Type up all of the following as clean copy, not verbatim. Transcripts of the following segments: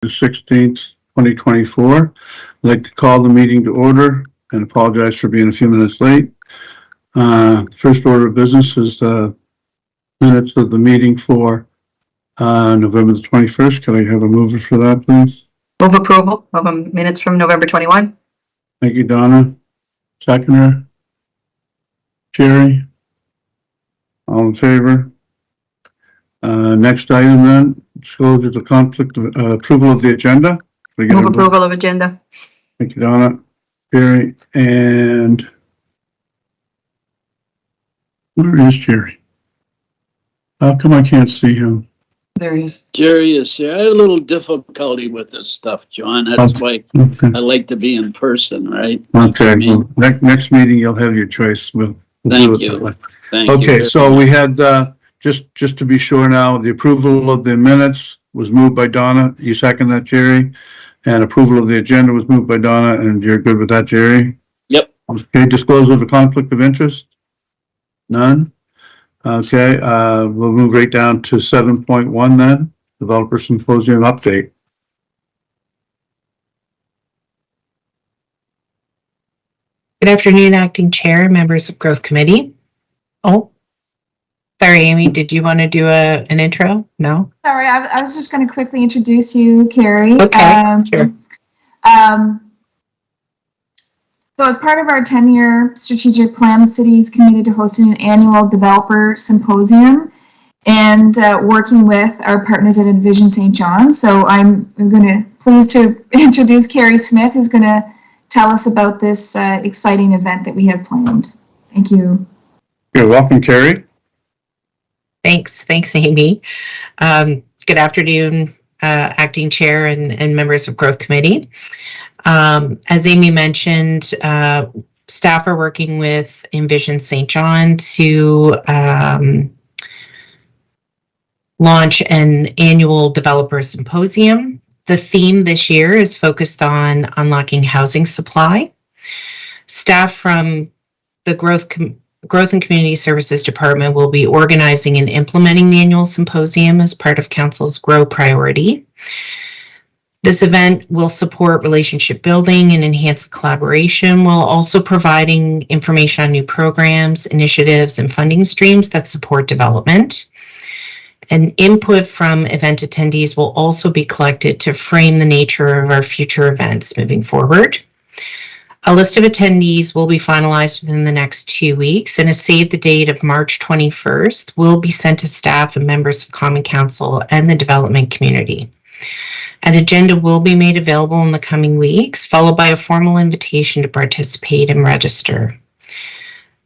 the 16th, 2024. I'd like to call the meeting to order and apologize for being a few minutes late. First order of business is the minutes of the meeting for November the 21st. Can I have a mover for that, please? Move approval of minutes from November 21. Thank you, Donna. Seconder? Jerry? All in favor? Next item then, disclosure of the conflict of approval of the agenda. Move approval of agenda. Thank you, Donna. Jerry, and where is Jerry? How come I can't see him? There he is. Jerry is here. I have a little difficulty with this stuff, John. That's why Okay. I like to be in person, right? Okay. I mean, Well, next meeting you'll have your choice. We'll Thank do it you. that way. Thank you. Okay, so we had just to be sure now, the approval of the minutes was moved by Donna. You second that, Jerry? And approval of the agenda was moved by Donna, and you're good with that, Jerry? Yep. Okay, disclosure of a conflict of interest? None? Okay, we'll move right down to 7.1 then, Developer Symposium update. Good afternoon, Acting Chair and members of Growth Committee. Oh, sorry, Amy, did you want to do an intro? No? Sorry, I was just going to quickly introduce you, Carrie. Okay, sure. So as part of our 10-year strategic plan, the city is committed to hosting an annual developer symposium and working with our partners at Envision St. John. So I'm pleased to introduce Carrie Smith, who's going to tell us about this exciting event that we have planned. Thank you. You're welcome, Carrie. Thanks, Amy. Good afternoon, Acting Chair and members of Growth Committee. As Amy mentioned, staff are working with Envision St. John to launch an annual developer symposium. The theme this year is focused on unlocking housing supply. Staff from the Growth and Community Services Department will be organizing and implementing the annual symposium as part of Council's Grow priority. This event will support relationship building and enhance collaboration while also providing information on new programs, initiatives, and funding streams that support development. And input from event attendees will also be collected to frame the nature of our future events moving forward. A list of attendees will be finalized within the next 2 weeks, and a save the date of March 21st will be sent to staff and members of Common Council and the development community. An agenda will be made available in the coming weeks, followed by a formal invitation to participate and register.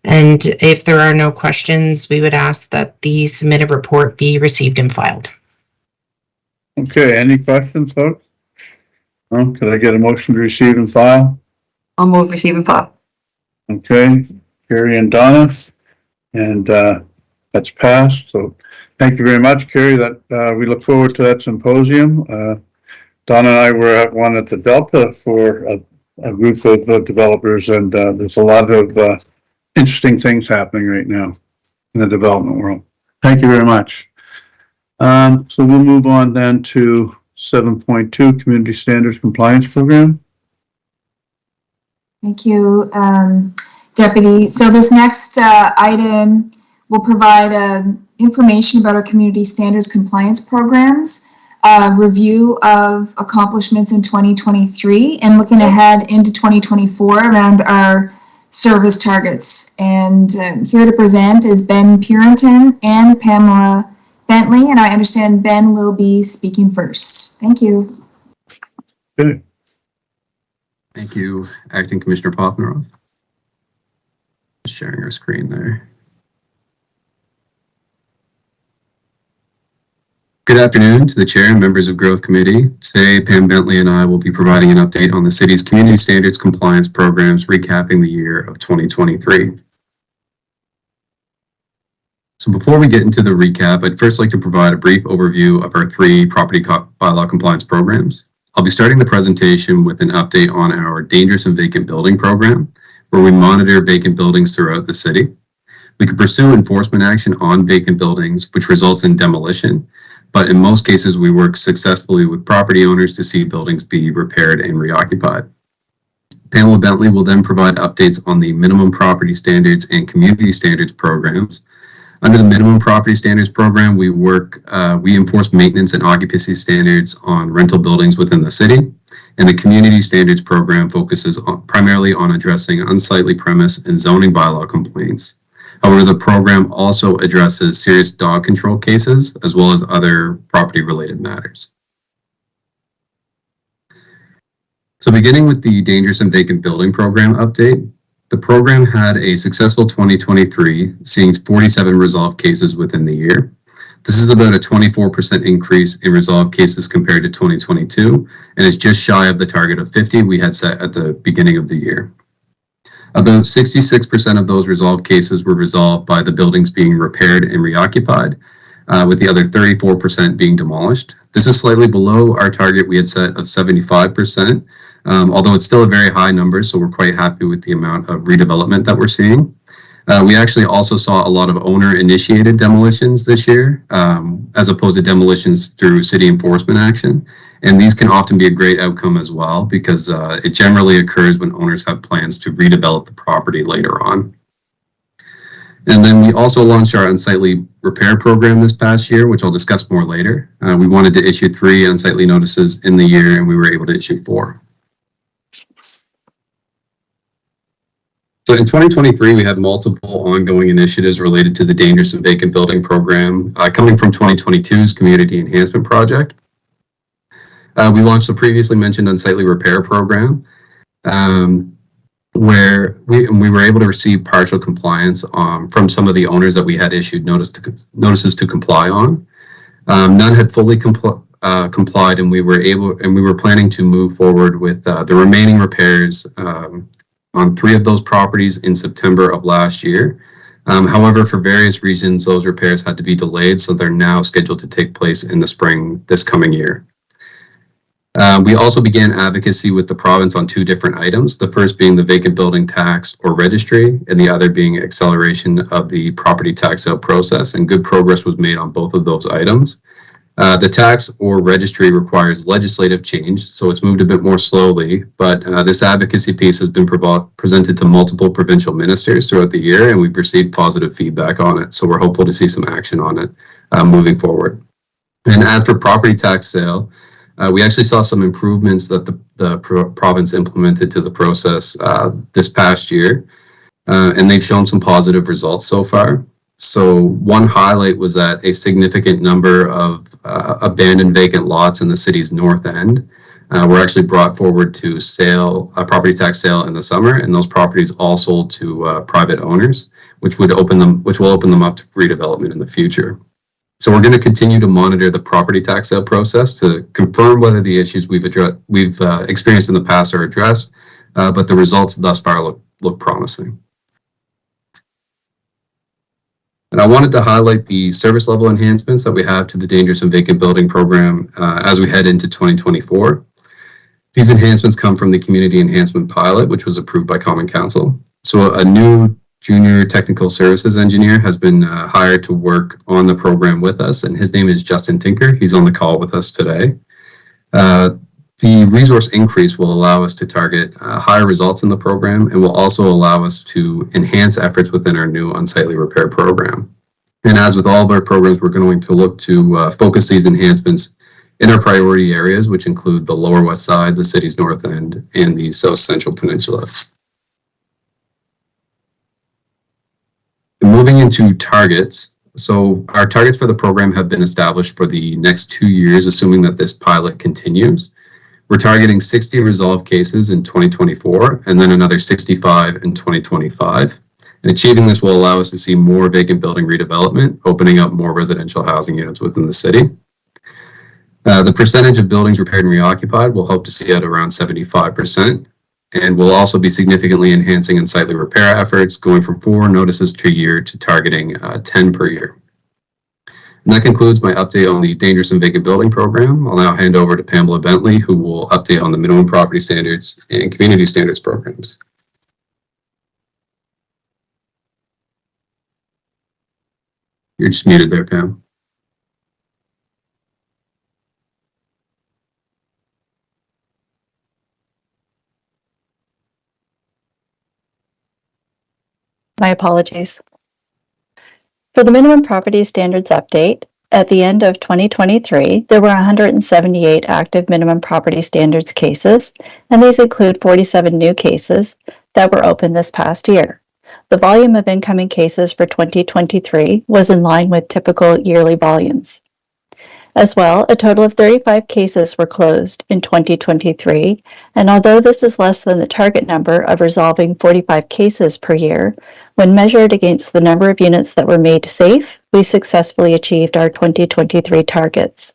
And if there are no questions, we would ask that the submitted report be received and filed. Okay, any questions, folks? No? Could I get a motion to receive and file? I'll move receive and file. Okay, Carrie and Donna, and that's passed. So thank you very much, Carrie. That we look forward to that symposium. Donna and I were at one at the Delta for a group of developers, and there's a lot of interesting things happening right now in the development world. Thank you very much. So we'll move on then to 7.2 Community Standards Compliance Program. Thank you, Deputy. So this next item will provide information about our community standards compliance programs, review of accomplishments in 2023, and looking ahead into 2024 around our service targets. And here to present is Ben Purinton and Pamela Bentley, and I understand Ben will be speaking first. Thank you. Good. Thank you, Acting Commissioner Poffenroth. Just sharing our screen there. Good afternoon to the Chair and members of Growth Committee. Today, Pam Bentley and I will be providing an update on the city's community standards compliance programs, recapping the year of 2023. So before we get into the recap, I'd first like to provide a brief overview of our 3 property bylaw compliance programs. I'll be starting the presentation with an update on our dangerous and vacant building program, where we monitor vacant buildings throughout the city. We can pursue enforcement action on vacant buildings, which results in demolition. but in most cases, we work successfully with property owners to see buildings be repaired and reoccupied. Pamela Bentley will then provide updates on the minimum property standards and community standards programs. Under the minimum property standards program, we enforce maintenance and occupancy standards on rental buildings within the city. And the community standards program focuses primarily on addressing unsightly premise and zoning bylaw complaints. However, the program also addresses serious dog control cases as well as other property related matters. So beginning with the dangerous and vacant building program update, the program had a successful 2023, seeing 47 resolved cases within the year. This is about a 24% increase in resolved cases compared to 2022, and is just shy of the target of 50 we had set at the beginning of the year. About 66% of those resolved cases were resolved by the buildings being repaired and reoccupied, with the other 34% being demolished. This is slightly below our target we had set of 75%, although it's still a very high number, so we're quite happy with the amount of redevelopment that we're seeing. We actually also saw a lot of owner-initiated demolitions this year, as opposed to demolitions through city enforcement action. And these can often be a great outcome as well, because it generally occurs when owners have plans to redevelop the property later on. And then we also launched our unsightly repair program this past year, which I'll discuss more later. We wanted to issue 3 unsightly notices in the year, and we were able to issue 4. So in 2023, we had multiple ongoing initiatives related to the dangerous and vacant building program, coming from 2022's Community Enhancement Project. We launched the previously mentioned unsightly repair program, where we were able to receive partial compliance from some of the owners that we had issued notices to comply on. None had fully complied, and we were planning to move forward with the remaining repairs on 3 of those properties in September of last year. However, for various reasons, those repairs had to be delayed, so they're now scheduled to take place in the spring this coming year. We also began advocacy with the province on 2 different items, the first being the vacant building tax or registry, and the other being acceleration of the property tax sale process, and good progress was made on both of those items. The tax or registry requires legislative change, so it's moved a bit more slowly, but this advocacy piece has been presented to multiple provincial ministers throughout the year, and we've received positive feedback on it, so we're hopeful to see some action on it moving forward. And as for property tax sale, we actually saw some improvements that the province implemented to the process this past year, and they've shown some positive results so far. So one highlight was that a significant number of abandoned vacant lots in the city's north end were actually brought forward to sale, a property tax sale in the summer, and those properties all sold to private owners, which will open them up to redevelopment in the future. So we're going to continue to monitor the property tax sale process to confirm whether the issues we've experienced in the past are addressed, but the results thus far look promising. And I wanted to highlight the service level enhancements that we have to the dangerous and vacant building program as we head into 2024. These enhancements come from the Community Enhancement Pilot, which was approved by Common Council. So a new junior technical services engineer has been hired to work on the program with us, and his name is Justin Tinker. He's on the call with us today. The resource increase will allow us to target higher results in the program, and will also allow us to enhance efforts within our new unsightly repair program. And as with all of our programs, we're going to look to focus these enhancements in our priority areas, which include the Lower West Side, the city's north end, and the South Central Peninsula. And moving into targets. So our targets for the program have been established for the next 2 years, assuming that this pilot continues. We're targeting 60 resolved cases in 2024, and then another 65 in 2025. And achieving this will allow us to see more vacant building redevelopment, opening up more residential housing units within the city. The percentage of buildings repaired and reoccupied we'll hope to see at around 75%. And we'll also be significantly enhancing unsightly repair efforts, going from 4 notices per year to targeting 10 per year. And that concludes my update on the dangerous and vacant building program. I'll now hand over to Pamela Bentley, who will update on the minimum property standards and community standards programs. You're just muted there, Pam. My apologies. For the minimum property standards update, at the end of 2023, there were 178 active minimum property standards cases, and these include 47 new cases that were opened this past year. The volume of incoming cases for 2023 was in line with typical yearly volumes. As well, a total of 35 cases were closed in 2023, and although this is less than the target number of resolving 45 cases per year, when measured against the number of units that were made safe, we successfully achieved our 2023 targets.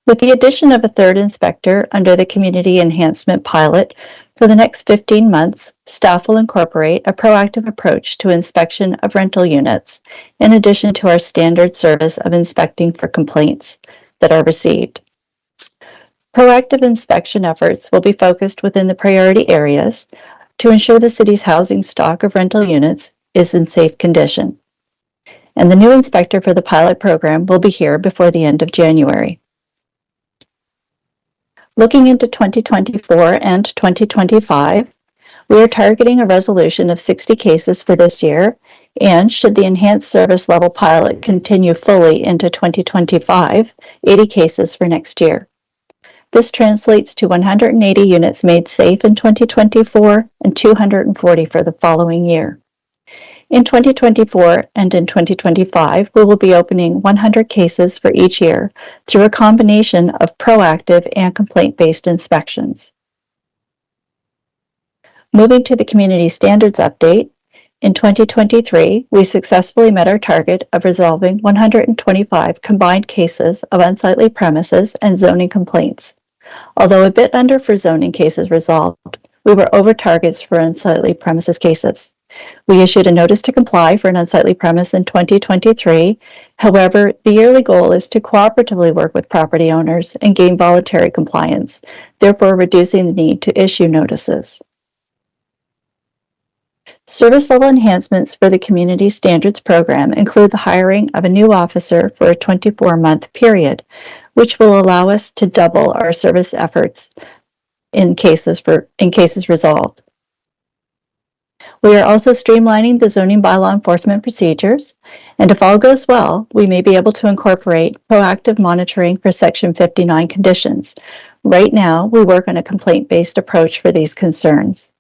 With the addition of a third inspector under the Community Enhancement pilot, for the next 15 months, staff will incorporate a proactive approach to inspection of rental units, in addition to our standard service of inspecting for complaints that are received. Proactive inspection efforts will be focused within the priority areas to ensure the city's housing stock of rental units is in safe condition. And the new inspector for the pilot program will be here before the end of January. Looking into 2024 and 2025, we are targeting a resolution of 60 cases for this year, and should the enhanced service level pilot continue fully into 2025, 80 cases for next year. This translates to 180 units made safe in 2024 and 240 for the following year. In 2024 and in 2025, we will be opening 100 cases for each year through a combination of proactive and complaint-based inspections. Moving to the community standards update, in 2023, we successfully met our target of resolving 125 combined cases of unsightly premises and zoning complaints. Although a bit under for zoning cases resolved, we were over targets for unsightly premises cases. We issued a notice to comply for an unsightly premise in 2023. However, the yearly goal is to cooperatively work with property owners and gain voluntary compliance, therefore reducing the need to issue notices. Service level enhancements for the Community Standards Program include the hiring of a new officer for a 24-month period, which will allow us to double our service efforts in cases resolved. We are also streamlining the zoning bylaw enforcement procedures, and if all goes well, we may be able to incorporate proactive monitoring for Section 59 conditions. Right now, we work on a complaint-based approach for these concerns.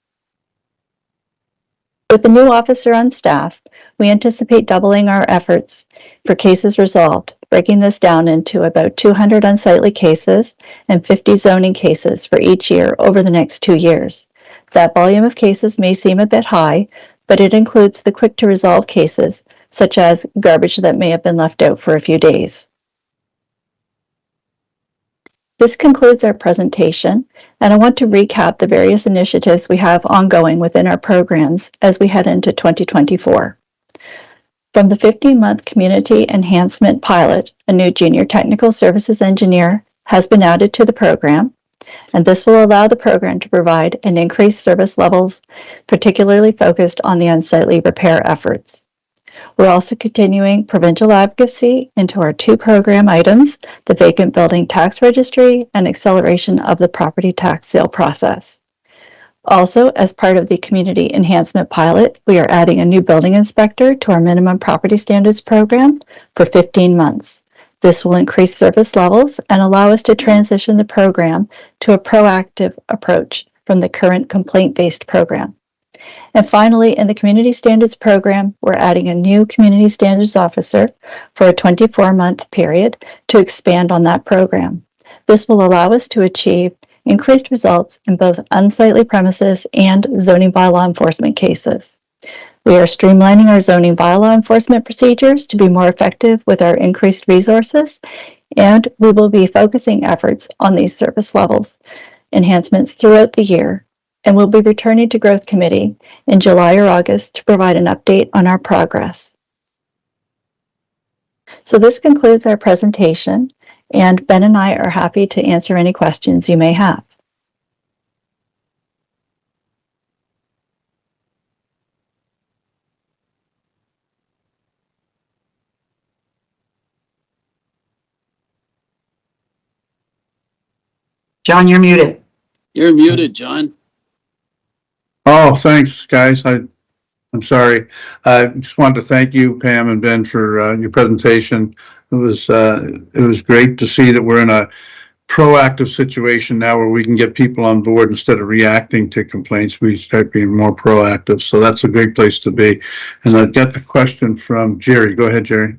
With the new officer on staff, we anticipate doubling our efforts for cases resolved, breaking this down into about 200 unsightly cases and 50 zoning cases for each year over the next 2 years. That volume of cases may seem a bit high, but it includes the quick-to-resolve cases, such as garbage that may have been left out for a few days. This concludes our presentation, and I want to recap the various initiatives we have ongoing within our programs as we head into 2024. From the 15-month Community Enhancement pilot, a new junior technical services engineer has been added to the program, and this will allow the program to provide an increased service levels, particularly focused on the unsightly repair efforts. We're also continuing provincial advocacy into our 2 program items, the Vacant Building Tax Registry and acceleration of the property tax sale process. Also, as part of the Community Enhancement pilot, we are adding a new building inspector to our minimum property standards program for 15 months. This will increase service levels and allow us to transition the program to a proactive approach from the current complaint-based program. And finally, in the Community Standards Program, we're adding a new Community Standards Officer for a 24-month period to expand on that program. This will allow us to achieve increased results in both unsightly premises and zoning bylaw enforcement cases. We are streamlining our zoning bylaw enforcement procedures to be more effective with our increased resources, and we will be focusing efforts on these service levels enhancements throughout the year, and we'll be returning to Growth Committee in July or August to provide an update on our progress. So this concludes our presentation, and Ben and I are happy to answer any questions you may have. John, you're muted. You're muted, John. Oh, thanks, guys. I'm sorry. I just wanted to thank you, Pam and Ben, for your presentation. It was great to see that we're in a proactive situation now where we can get people on board instead of reacting to complaints. We start being more proactive. So that's a great place to be. And I got the question from Jerry. Go ahead, Jerry.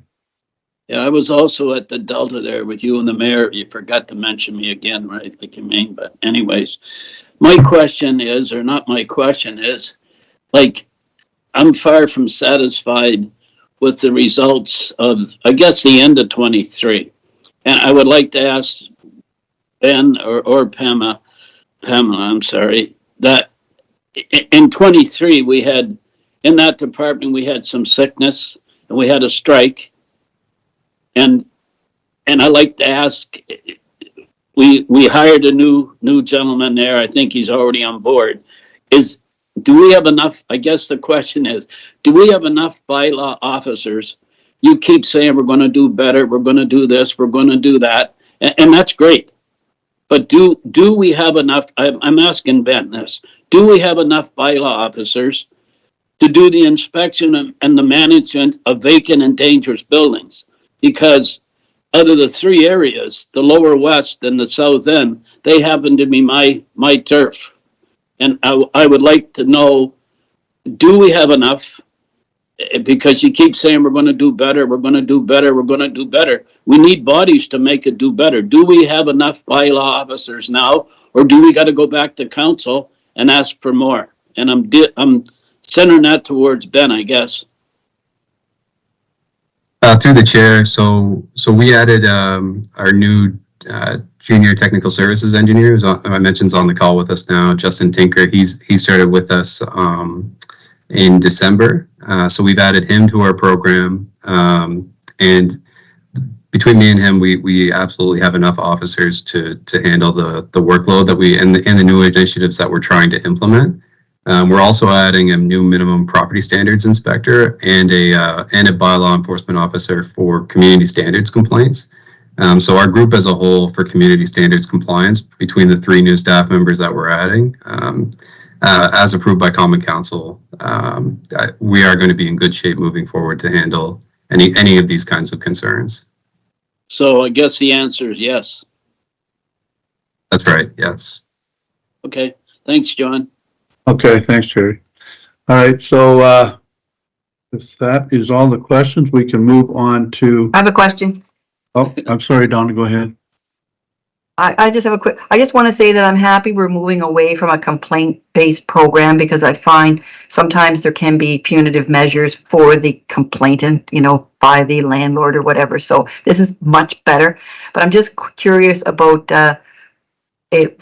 Yeah, I was also at the Delta there with you and the mayor. You forgot to mention me again, right? Like you mean, but anyways, my question is, or not my question is, like, I'm far from satisfied with the results of, I guess, the end of 23. And I would like to ask Ben or Pamela, I'm sorry, that in 23, we had, in that department, we had some sickness and we had a strike. And I'd like to ask, we hired a new gentleman there. I think he's already on board. Do we have enough? I guess the question is, do we have enough bylaw officers? You keep saying we're going to do better, we're going to do this, we're going to do that, and that's great. But do we have enough? I'm asking Ben this. Do we have enough bylaw officers to do the inspection and the management of vacant and dangerous buildings? Because out of the three areas, the lower west and the south end, they happen to be my turf. And I would like to know, do we have enough? Because you keep saying we're going to do better, we're going to do better, we're going to do better. We need bodies to make it do better. Do we have enough bylaw officers now, or do we got to go back to council and ask for more? And I'm centering that towards Ben, I guess. Through the chair, so we added our new junior technical services engineer, who's I mentioned, is on the call with us now, Justin Tinker. He started with us in December, so we've added him to our program, and between me and him, we absolutely have enough officers to handle the workload that we and the new initiatives that we're trying to implement. We're also adding a new minimum property standards inspector and a bylaw enforcement officer for community standards complaints. So our group as a whole for community standards compliance, between the 3 new staff members that we're adding, as approved by Common Council, we are going to be in good shape moving forward to handle any of these kinds of concerns. So I guess the answer is yes. That's right, yes. Okay, thanks, John. Okay, thanks, Jerry. All right, so if that is all the questions, we can move on to. I have a question. Oh, I'm sorry, Donna, go ahead. I just have I just want to say that I'm happy we're moving away from a complaint-based program, because I find sometimes there can be punitive measures for the complainant, by the landlord or whatever. So this is much better. But I'm just curious about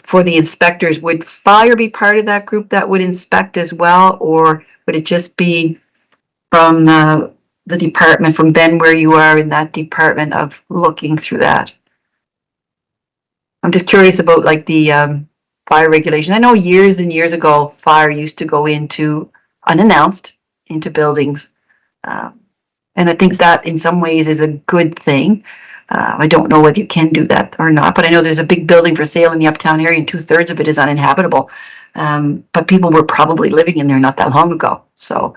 for the inspectors, would fire be part of that group that would inspect as well, or would it just be from the department, from Ben, where you are in that department, of looking through that? I'm just curious about like the fire regulation. I know years and years ago, fire used to go into unannounced into buildings. And I think that in some ways is a good thing. I don't know whether you can do that or not, but I know there's a big building for sale in the uptown area and 2/3 of it is uninhabitable. But people were probably living in there not that long ago. So,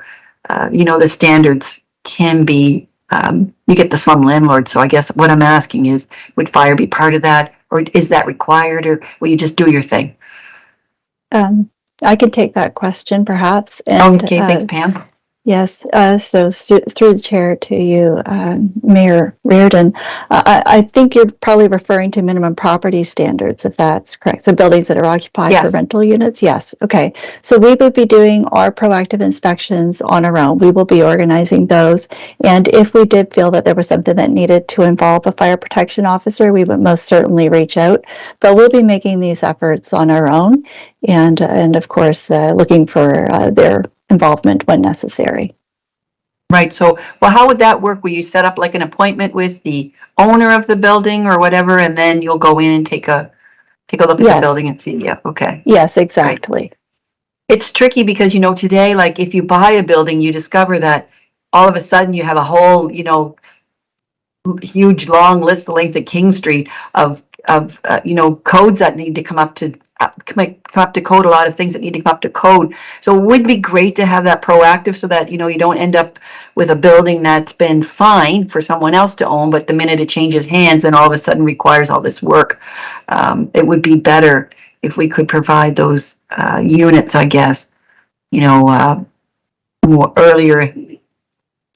the standards can be, you get the slum landlord. So I guess what I'm asking is, would fire be part of that? Or is that required, or will you just do your thing? I can take that question perhaps. And, okay, thanks, Pam. Yes, so through the chair to you, Mayor Reardon, I think you're probably referring to minimum property standards, if that's correct. So buildings that are occupied for rental units? Yes, okay. So we would be doing our proactive inspections on our own. We will be organizing those. And if we did feel that there was something that needed to involve a fire protection officer, we would most certainly reach out. But we'll be making these efforts on our own and of course, looking for their involvement when necessary. Right. So, well, how would that work? Will you set up like an appointment with the owner of the building or whatever, and then you'll go in and take a look at the building and see? Yeah. Okay. Yes, exactly. Right. It's tricky because, today, like if you buy a building, you discover that all of a sudden you have a whole, huge long list, the length of King Street of codes that need to come up to code, a lot of things that need to come up to code. So it would be great to have that proactive so that, you don't end up with a building that's been fine for someone else to own, but the minute it changes hands, then all of a sudden requires all this work. It would be better if we could provide those units, I guess, more earlier,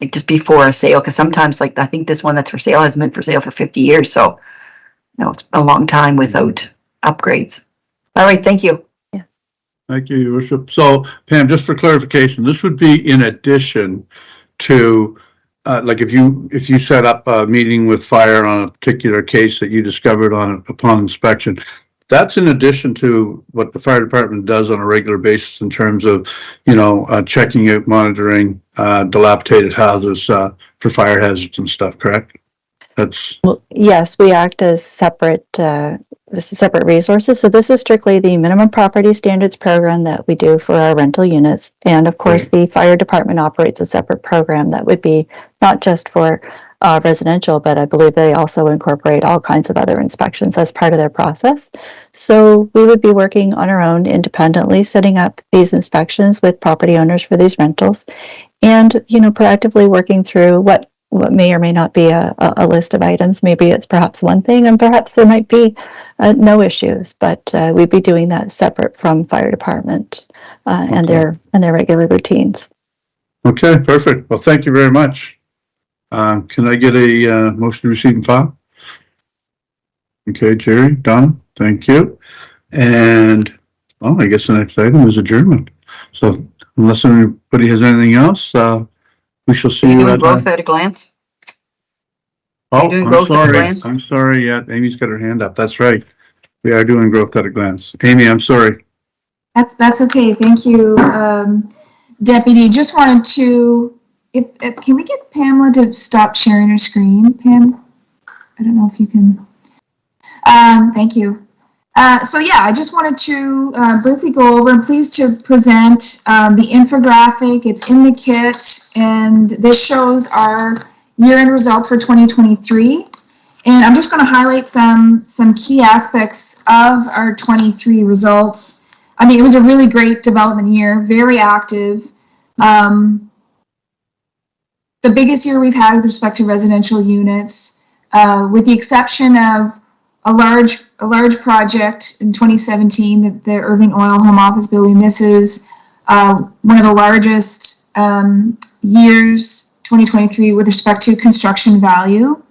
like just before a sale, because sometimes, like, I think this one that's for sale has been for sale for 50 years, so it's a long time without upgrades. All right, thank you. Thank you, Your Worship. So Pam, just for clarification, this would be in addition to, like if you set up a meeting with fire on a particular case that you discovered upon inspection, that's in addition to what the fire department does on a regular basis in terms of, checking out, monitoring, dilapidated houses, for fire hazards and stuff, correct? Well, yes, we act as separate resources. So this is strictly the minimum property standards program that we do for our rental units. And of course, the fire department operates a separate program that would be not just for residential, but I believe they also incorporate all kinds of other inspections as part of their process. So we would be working on our own independently, setting up these inspections with property owners for these rentals, and proactively working through what may or may not be a list of items. Maybe it's perhaps one thing, and perhaps there might be no issues, but we'd be doing that separate from fire department and their regular routines. Okay, perfect. Well, thank you very much. Can I get a motion to receive and file? Okay, Jerry, Donna, thank you. And, I guess the next item is adjournment. So unless anybody has anything else, we shall see you at growth at a glance. Oh, doing I'm growth at a sorry. glance? I'm sorry. Yeah, Amy's got her hand up. That's right. We are doing growth at a glance. Amy, I'm sorry. That's okay. Thank you, Deputy. Just wanted to, can we get Pamela to stop sharing her screen, Pam? I don't know if you can. Thank you. So yeah, I just wanted to briefly go over. I'm pleased to present the infographic. It's in the kit, and this shows our year-end results for 2023. And I'm just going to highlight some key aspects of our 23 results. I mean, it was a really great development year, very active. The biggest year we've had with respect to residential units, with the exception of a large project in 2017, the Irving Oil Home Office Building. This is one of the largest years, 2023, with respect to construction value.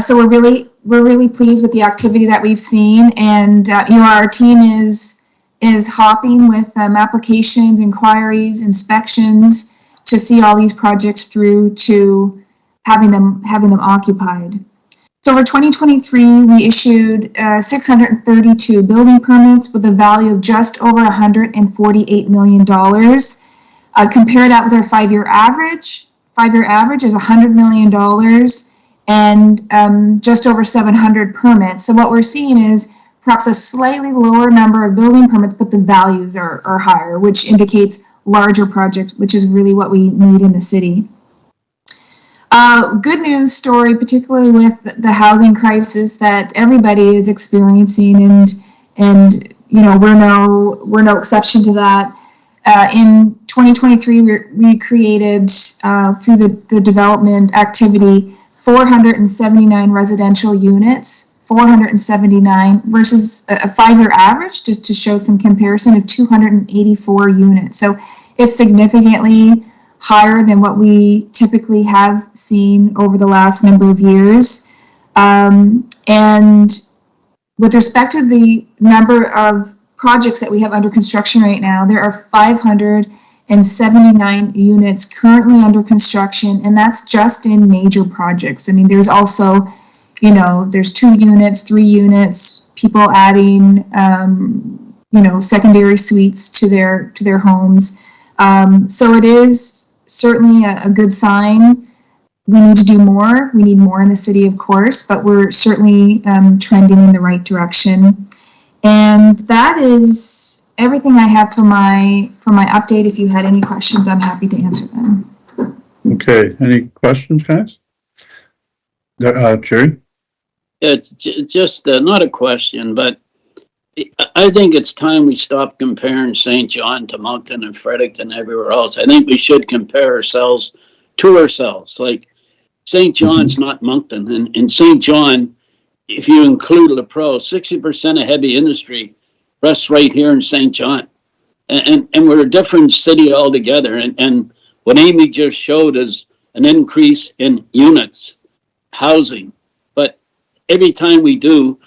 So we're really pleased with the activity that we've seen, and our team is hopping with applications, inquiries, inspections to see all these projects through to having them occupied. So for 2023, we issued 632 building permits with a value of just over $148 million. Compare that with our 5-year average. 5-year average is $100 million and just over 700 permits. So what we're seeing is perhaps a slightly lower number of building permits, but the values are higher, which indicates larger projects, which is really what we need in the city. Good news story, particularly with the housing crisis that everybody is experiencing, and we're no exception to that. In 2023, we created through the development activity 479 residential units, 479 versus a 5-year average, just to show some comparison, of 284 units. So it's significantly higher than what we typically have seen over the last number of years. And with respect to the number of projects that we have under construction right now, there are 579 units currently under construction, and that's just in major projects. I mean, there's also, there's 2 units, 3 units, people adding, secondary suites to their homes. So it is certainly a good sign. We need to do more. We need more in the city, of course, but we're certainly trending in the right direction. And that is everything I have for my update. If you had any questions, I'm happy to answer them. Okay, any questions, guys? Jerry? It's just not a question, but I think it's time we stop comparing St. John to Moncton and Fredericton and everywhere else. I think we should compare ourselves to ourselves. Like St. John's not Moncton, and in St. John, if you include LaPro, 60% of heavy industry rests right here in St. John. And we're a different city altogether. And what Amy just showed is an increase in units, housing. But every time we do,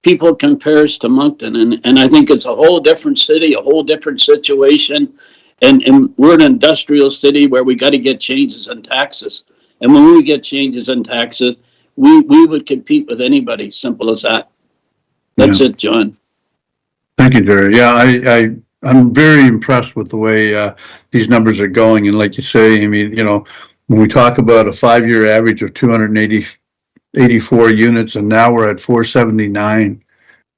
people compare us to Moncton. And I think it's a whole different city, a whole different situation. And we're an industrial city where we got to get changes in taxes. And when we get changes in taxes, we would compete with anybody. Simple as that. That's it, John. Thank you, Jerry. Yeah, I'm very impressed with the way these numbers are going. And like you say, I mean, you know, when we talk about a 5-year average of 284 units, and now we're at 479,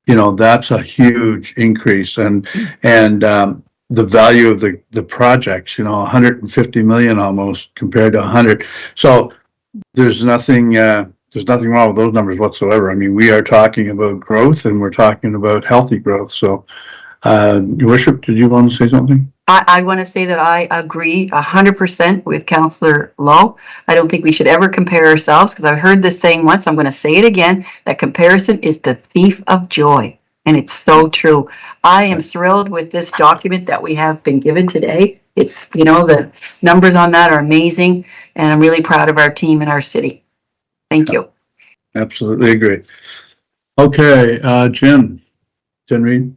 you know, that's a huge increase. And the value of the projects, you know, 150 million almost compared to 100. So there's nothing wrong with those numbers whatsoever. I mean, we are talking about growth, and we're talking about healthy growth. So, Your Worship, did you want to say something? I want to say that I agree 100% with Councillor Lowe. I don't think we should ever compare ourselves, because I've heard this saying once. I'm going to say it again, that comparison is the thief of joy. And it's so true. I am thrilled with this document that we have been given today. It's, you know, the numbers on that are amazing, and I'm really proud of our team and our city. Thank you. Absolutely agree. Okay, Jen Reed.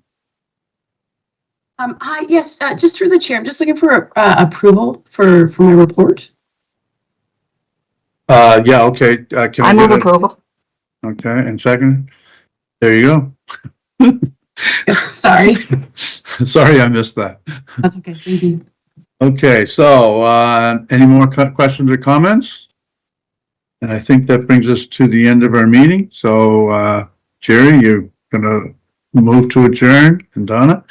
Hi, yes, just through the chair, I'm just looking for approval for my report. Yeah, okay. Can I move approval. Okay, and second? There you go. Sorry. Sorry, I missed that. That's okay, thank you. Okay, so any more questions or comments? And I think that brings us to the end of our meeting. So, Jerry, you're going to move to adjourn, and Donna?